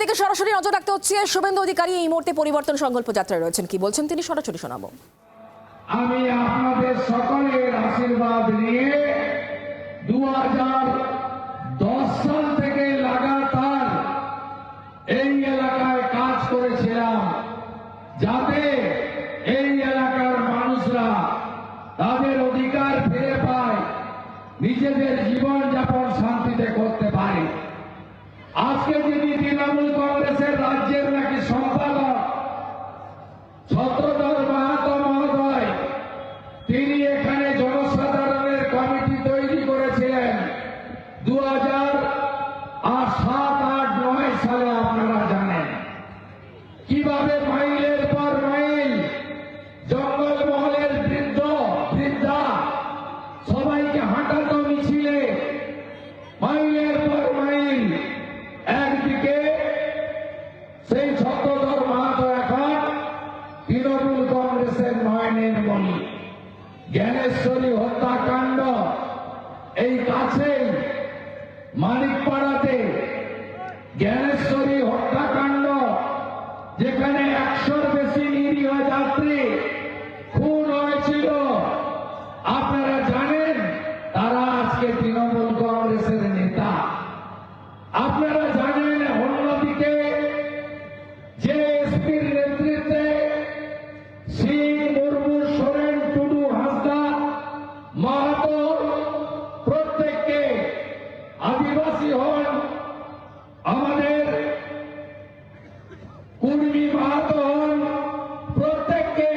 থেকে সরাসরি নজর রাখতে হচ্ছে। শুভেন্দু অধিকারী এই মুহূর্তে পরিবর্তন সংকল্প যাত্রায় রয়েছেন, কি বলছেন তিনি সরাসরি শোনাবো। আমি আপনাদের সকলের আশীর্বাদ নিয়ে 2010 সাল থেকে লাগাতার এই এলাকায় কাজ করেছিলাম, যাতে এই এলাকার মানুষরা তাদের অধিকার ফিরে পায়, নিজেদের জীবন যাপন শান্তিতে করতে পারে। আজকে যিনি তৃণমূল কংগ্রেসের রাজ্যের নাকি সম্পাদক ছত্রধর মাহাতো মহোদয়, তিনি এখানে জনসাধারণের কমিটি তৈরি করেছিলেন 2007, 8, 9 সালে। আপনারা জানেন কিভাবে মাইলের পর মাইল জঙ্গলমহলের বৃদ্ধ বৃদ্ধা সবাইকে হাঁটাতো মিছিলে, মাইলের পর মাইল। একদিকে সেই ছত্রধর মাহাতো এখন তৃণমূল কংগ্রেসের নয়নের মণি। জ্ঞানেশ্বরী হত্যাকাণ্ড এই কাছেই মানিকপাড়াতে জ্ঞানেশ্বরী হত্যাকাণ্ড, যেখানে 100-র বেশি নিরীহ যাত্রী খুন হয়েছিল। আপনারা জানেন তারা আজকে তৃণমূল কংগ্রেসের নেতা। আপনারা জানেন অন্যদিকে যে এসপির নেতৃত্বে সিং, মুর্মু, সোরেন, টুডু, হাঁসদা, মাহাতো প্রত্যেককে, আদিবাসী হন, আমাদের কুর্মী মাহাতো হন, প্রত্যেককে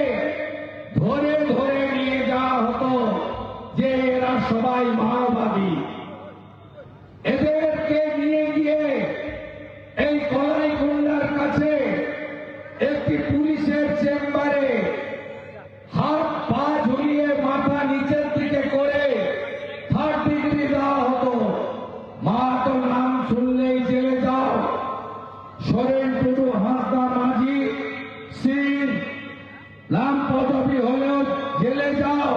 ধরে ধরে নিয়ে যাওয়া হতো যে এরা সবাই মাওবাদী। এদেরকে নিয়ে গিয়ে এই কলাইকুণ্ডার কাছে একটি পুলিশের চেম্বারে হাত পা ঝুলিয়ে মাথা নিচের দিকে করে 3rd ডিগ্রি দেওয়া হতো। মাহাতো নাম শুনলেই জেলে যাও, সোরেন, টুডু, হাঁসদা, মাঝি, সিং নাম পদবি হলেও জেলে যাও।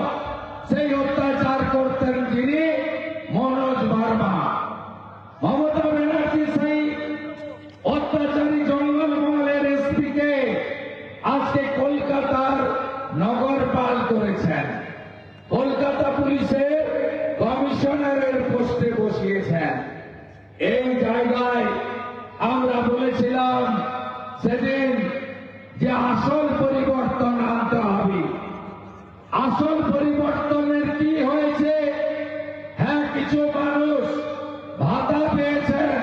সেই অত্যাচার করতেন যিনি মনোজ বার্মা। মমতা ব্যানার্জি সেই অত্যাচারী জঙ্গলমহলের এসপিকে আজকে কলকাতার নগরপাল করেছেন, কলকাতা পুলিশের কমিশনারের পোস্টে বসিয়েছেন। এই জায়গায় আমরা বলেছিলাম সেদিন যে আসল পরিবর্তন আনতে হবে। আসল পরিবর্তনের কি হয়েছে? হ্যাঁ, কিছু মানুষ ভাতা পেয়েছেন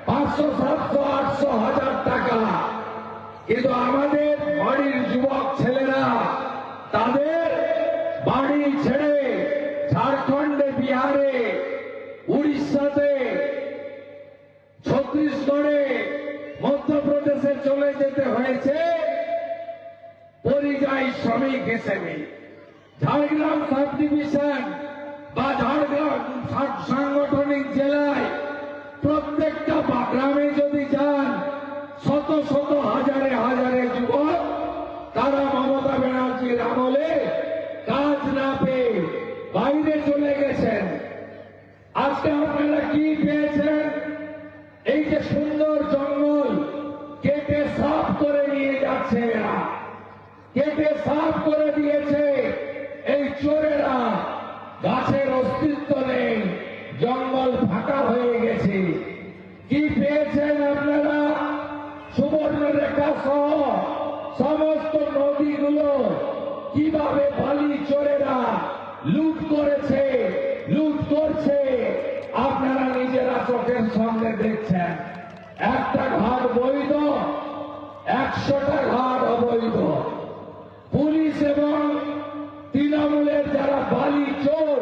500, 700, 800, 1000 টাকা, কিন্তু আমাদের বাড়ির যুবক ছেলেরা তাদের বাড়ি ছেড়ে ঝাড়খণ্ডে, বিহারে, উড়িষ্যাতে, ছত্তিশগড়ে, মধ্যপ্রদেশে চলে যেতে হয়েছে পরিযায়ী শ্রমিক হিসেবে। ঝাড়গ্রাম সাব ডিভিশন বা ঝাড়গ্রাম সাংগঠনিক জেলায় প্রত্যেকটা গ্রামে যদি যান, শত শত হাজারে হাজারে যুবক তারা মমতা ব্যানার্জির আমলে কাজ না পেয়ে বাইরে চলে গেছেন। আজকে আপনারা কি পেয়েছেন? এই যে সুন্দর জঙ্গল কেটে সাফ করে নিয়ে যাচ্ছে এরা, কেটে সাফ করে দিয়েছে এই চোরেরা। গাছের অস্তিত্ব নেই, জঙ্গল ফাঁকা হয়ে গেছে। কি পেয়েছেন আপনারা? সুবর্ণরেখা সহ সমস্ত নদীগুলো কিভাবে বালি চোরেরা লুট করেছে, লুট করছে, আপনারা নিজেরা চোখের সামনে দেখছেন। একটা ঘাট বৈধ, 100টা ঘাট অবৈধ। পুলিশ এবং তৃণমূলের যারা বালি চোর,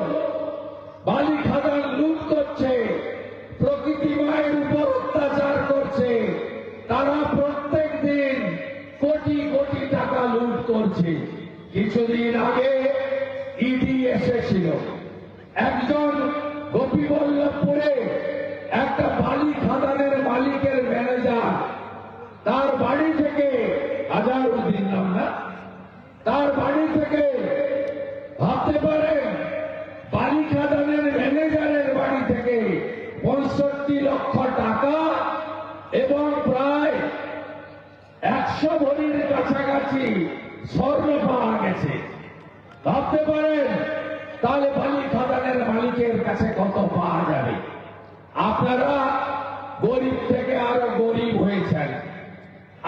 বালি খাদান লুট করছে, প্রকৃতি মায়ের উপর অত্যাচার করছে, তারা প্রত্যেক দিন কোটি কোটি টাকা লুট করছে। কিছুদিন আগে ইডি এসেছিল, একজন গোপীবল্লভপুরে একটা বালি খাদানের মালিকের ম্যানেজার, তার বাড়ি থেকে আজহারউদ্দিন নাম না, তার বাড়ি থেকে ভাবতে পারেন বালি খাদানের ম্যানেজারের বাড়ি থেকে 65 লক্ষ টাকা এবং প্রায় 100 ভরির কাছাকাছি স্বর্ণ পাওয়া গেছে। ভাবতে পারেন তাহলে বালি খাদানের মালিকের কাছে কত পাওয়া যাবে। আপনারা গরিব থেকে আরো গরিব হয়েছেন।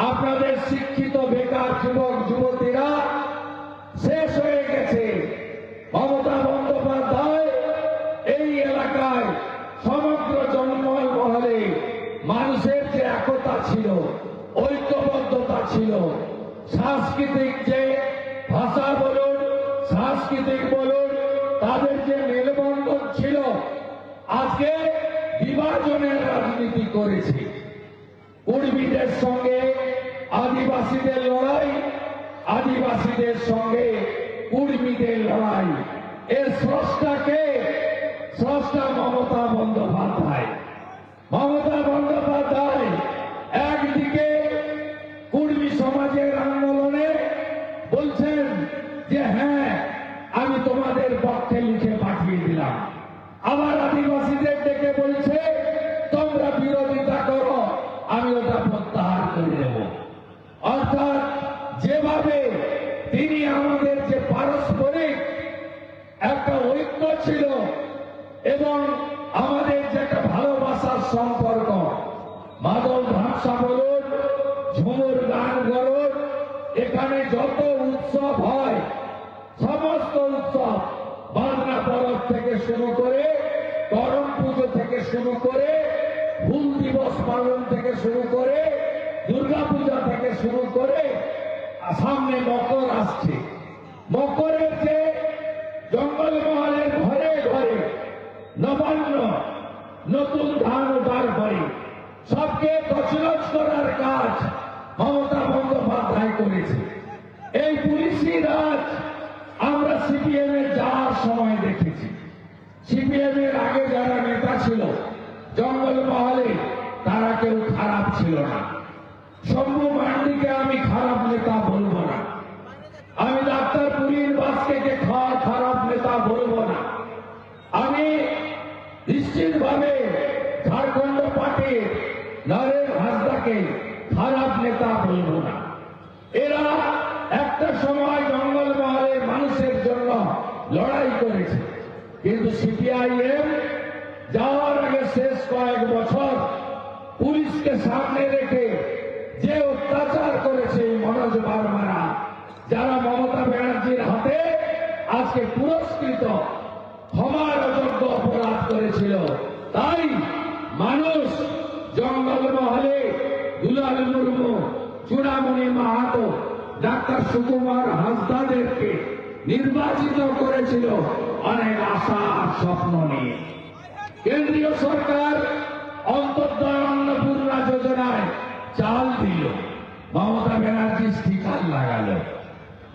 আপনাদের শিক্ষিত বেকার যুবক যুবতীরা শেষ হয়ে গেছে। মমতা বন্দ্যোপাধ্যায় এই এলাকায় সমগ্র জনমহল মহলে মানুষের যে একতা ছিল, ঐক্যবদ্ধতা ছিল, সাংস্কৃতিক যে ভাষা বলুন, সাংস্কৃতিক বলুন, তাদের যে মেলবন্ধন ছিল, আজকে বিভাজনের রাজনীতি করেছে। কুর্মীদের সঙ্গে আদিবাসীদের লড়াই, আদিবাসীদের সঙ্গে কুর্মীদের লড়াই। এর স্রষ্টাকে, স্রষ্টা মমতা বন্দ্যোপাধ্যায়। মমতা বন্দ্যোপাধ্যায় একদিকে কুর্মী সমাজের আন্দোলনে বলছেন যে হ্যাঁ আমি তোমাদের পক্ষে লিখে পাঠিয়ে দিলাম, আবার আদিবাসীদের ডেকে বলছে তোমরা বিরোধিতা করো, আমি ওটা প্রত্যাহার করে দেব। অর্থাৎ যেভাবে তিনি আমাদের যে পারস্পরিক একটা ঐক্য ছিল এবং আমাদের যে একটা ভালোবাসার সম্পর্ক, মাদল ভাষা বলুন, ঝুমুর গান বলুন, এখানে যত উৎসব হয় সমস্ত উৎসব, বাংলা পরব থেকে শুরু করে, করম পুজো থেকে শুরু করে, হুল দিবস পালন থেকে শুরু করে, দুর্গা পূজা থেকে শুরু করে, সামনে মকর আসছে। মকরের যে জঙ্গলমহলের ঘরে ঘরে নবান্ন নতুন ধান ওঠার পরে সবকে তছনছ করার কাজ মমতা বন্দ্যোপাধ্যায় করেছে। এই পুলিশি রাজ আমরা সিপিএম এর যাওয়ার সময় দেখেছি। সিপিএম এর আগে যারা নেতা ছিল জঙ্গলমহলে, তারা কেউ খারাপ ছিল না। শম্ভু মান্ডিকে আমি খারাপ নেতা বলবো না, আমি ডাক্তার পুরীর বাসকে খারাপ নেতা বলবো না, আমি নিশ্চিতভাবে ঝাড়খণ্ড পার্টির নরেন হাসদাকে খারাপ নেতা বলবো না। এরা একটা সময় জঙ্গলমহলের মানুষের জন্য লড়াই করেছে, কিন্তু সিপিআইএম যাওয়ার আগে শেষ কয়েক বছর পুলিশকে সামনে রেখে যে অত্যাচার করেছে মনোজ বার্মারা, যারা মমতা ব্যানার্জির হাতে আজকে পুরস্কৃত, ক্ষমার অযোগ্য অপরাধ করেছিল, তাই মানুষ জঙ্গলমহলে দুলাল মুর্মু, চূড়ামণি মাহাতো, ডাক্তার সুকুমার হাসদাদেরকে নির্বাচিত করেছিল অনেক আশা আর স্বপ্ন নিয়ে। কেন্দ্রীয় সরকার অন্তর্দয় অন্নপূর্ণা যোজনায় চাল দিল, মমতা ব্যানার্জি স্টিকার লাগালো,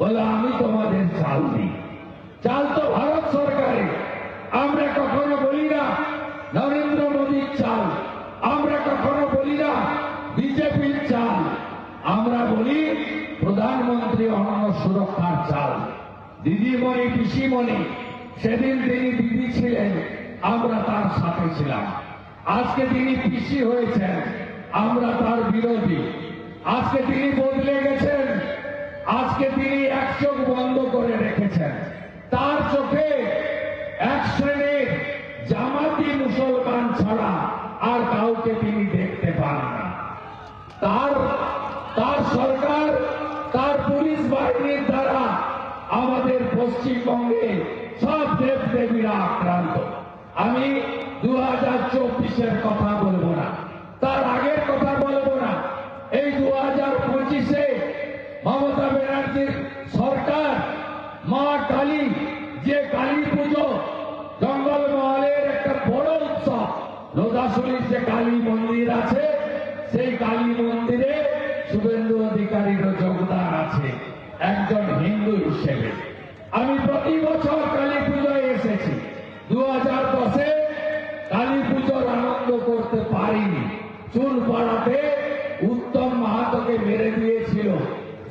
বলে আমি তোমাদের চাল দিই। চাল তো ভারত সরকারের, আমরা কখনো বলি না নরেন্দ্র মোদীর চাল, আমরা কখনো বলি না বিজেপির চাল, আমরা বলি প্রধানমন্ত্রী অন্ন সুরক্ষার চাল। দিদিমণি পিসিমণি, সেদিন তিনি দিদি ছিলেন, আমরা তার সাথে ছিলাম। আজকে তিনি পিসি হয়েছেন, আমরা তার বিরোধী। আজকে তিনি বদলে গেছেন, আজকে তিনি এক চোখ বন্ধ করে রেখেছেন। তার চোখে এক শ্রেণীর জামাতি মুসলমান ছাড়া আর কাউকে তিনি দেখতে পান না। তার সরকার, তার পুলিশ বাহিনীর দ্বারা আমাদের পশ্চিমবঙ্গে সব দেব দেবীরা আক্রান্ত। আমি 2024-এর কথা বলবো না, তার আগের কথা বলবো না। এই 2025-এ মমতা ব্যানার্জির সরকার মা কালী, যে কালী পুজো জঙ্গলমহলের একটা বড় উৎসব, লোধাশুলির যে কালী মন্দির আছে, সেই কালী মন্দিরে শুভেন্দু অধিকারীরও যোগদান আছে একজন হিন্দু হিসেবে। আমি প্রতি বছর কালী পুজোয় এসেছি। 2010-এ কালী পুজোর আনন্দ করতে পারিনি। চুলপাড়াতে উত্তম মাহাতোকে মেরে দিয়েছিল,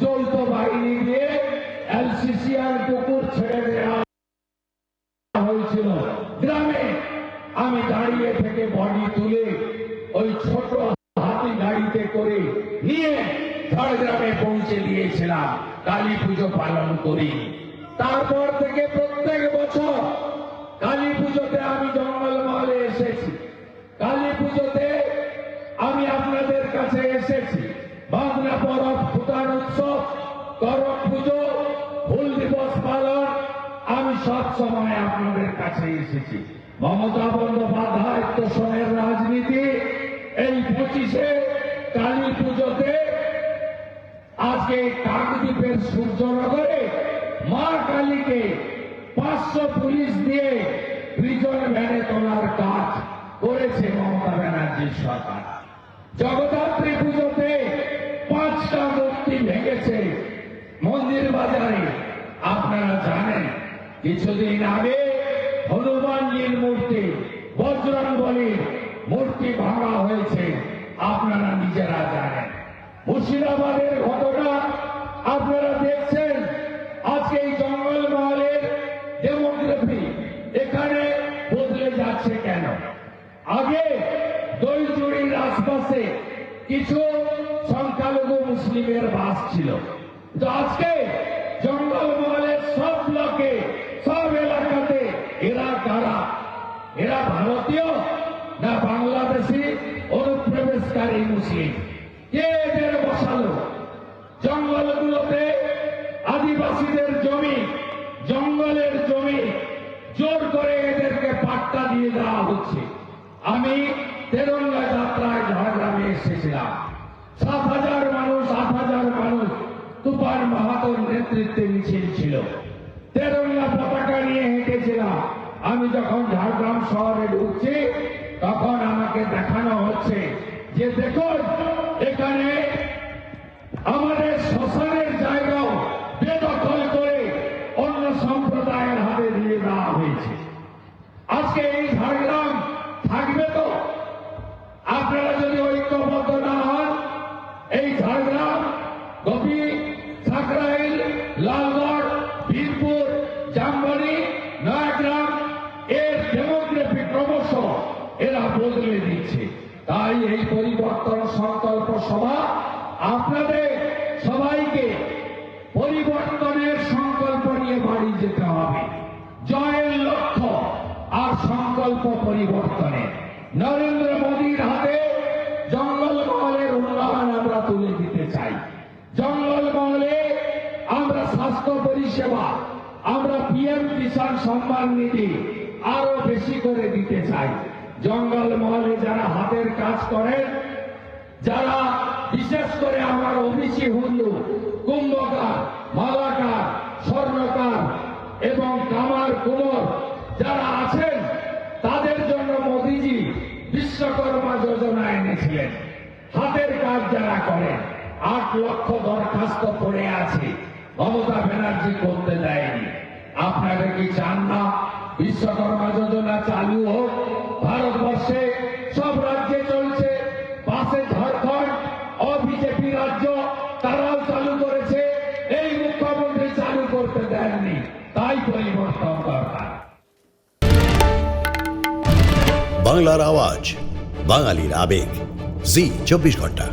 যৌথ বাহিনী দিয়ে এলসিসিআর কুকুর ছেড়ে দেওয়া হয়েছিল গ্রামে। আমি দাঁড়িয়ে থেকে বডি তুলে ওই ছোট হাতি গাড়িতে করে নিয়ে ঝাড়গ্রামে পৌঁছে দিয়েছিলাম কালী পুজো পালন করি। তারপর থেকে প্রত্যেক বছর কালী পুজোতে আমি জঙ্গলমহলে এসেছি। কালী পুজোতে আমি আপনাদের কাছে এসেছি। বাংলা পরব, ভুটান উৎসব, করম পুজো, হুল দিবস পালন, আমি সব সময় আপনাদের কাছে এসেছি। মমতা বন্দ্যোপাধ্যায় তোষণের রাজনীতি এই 25-এ কালী পুজোতে আজকে কাকদ্বীপের সূর্যনগরে মা কালীকে 500 পুলিশ দিয়ে প্রিজন ভ্যানে তোলার কাজ করেছে মমতা ব্যানার্জির সরকার। জগদ্ধাত্রী পুজোতে 5টা মূর্তি ভেঙেছে মন্দির বাজারে। আপনারা জানেন কিছুদিন আগে হনুমানজির মূর্তি, বজরংবলীর মূর্তি ভাঙা হয়েছে, আপনারা নিজেরা জানেন। মুর্শিদাবাদের ঘটনা আপনারা দেখছেন। আজকে এই জঙ্গলমহলের ডেমোগ্রাফি এখানে বদলে যাচ্ছে কেন? আগে দইজুড়ির আশপাশে কিছু সংখ্যালঘু মুসলিমের বাস ছিল, তো আজকে জঙ্গলমহলের সব ব্লকে, সব এলাকাতে এরা কারা? এরা ভারতীয় না বাংলাদেশি অনুপ্রবেশকারী মুসলিম? কে এদের বসালো? জঙ্গলগুলোতে আদিবাসীদের জমি, জঙ্গলের জমি জোর করে এদেরকে পাট্টা দিয়ে দেওয়া হচ্ছে। আমি তেরঙ্গা যাত্রায় ঝাড়গ্রামে এসেছিলাম। 7,000 মানুষ, 8,000 মানুষ তুফান মাহাতোর নেতৃত্বে মিছিল ছিল। তেরঙ্গা পতাকা নিয়ে হেঁটেছিলাম। আমি যখন ঝাড়গ্রাম শহরে ঢুকছি তখন আমাকে দেখানো হচ্ছে যে দেখুন এখানে আমাদের শ্মশানের জায়গাও বেদখল করে অন্য সম্প্রদায়ের হাতে দিয়ে দেওয়া হয়েছে। আজকে এই ঝাড়গ্রাম থাকবে তো? আপনারা যদি ঐক্যবদ্ধ না হন, এই ঝাড়গ্রাম, গোপী, সাকরাইল, লালগড়, বীরপুর, জামবাড়ি, নয়াগ্রাম এর ডেমোগ্রাফি ক্রমশ এরা বদলে দিচ্ছে। তাই এই পরিবর্তন সংকল্প সভা আপনাদের সবাইকে পরিবর্তনের সংকল্প নিয়ে বাড়ি যেতে হবে। জয়ের লক্ষ্য আর সংকল্প পরিবর্তনের। নরেন্দ্র মোদীর হাতে জঙ্গলমহলের উন্নয়ন আমরা তুলে দিতে চাই। জঙ্গলমহলে আমরা স্বাস্থ্য পরিষেবা, আমরা পিএম কিষাণ সম্মান নিধি আরো বেশি করে দিতে চাই। জঙ্গলমহলে যারা হাতের কাজ করেন, যারা বিশেষ করে আমার ওবিসি হিন্দু, কুম্ভকার, মালাকার, স্বর্ণকার এবং কামার কুমোর যারা আছেন, তাদের জন্য মোদীজি বিশ্বকর্মা যোজনা এনেছিলেন। হাতের কাজ যারা করেন, 8 লক্ষ দরখাস্ত পড়ে আছে, মমতা ব্যানার্জি করতে দেয়নি। আপনারা কি চান না বিশ্বকর্মা যোজনা চালু হোক? ভারতবর্ষে সব রাজ্যে চলছে, পাশে ঝাড়খণ্ড অবিজেপি রাজ্য, তারাও চালু করেছে। এই মুখ্যমন্ত্রী চালু করতে দেননি, তাই পরিবর্তন দরকার। বাংলার আওয়াজ, বাঙালির আবেগ, জি 24 ঘন্টা।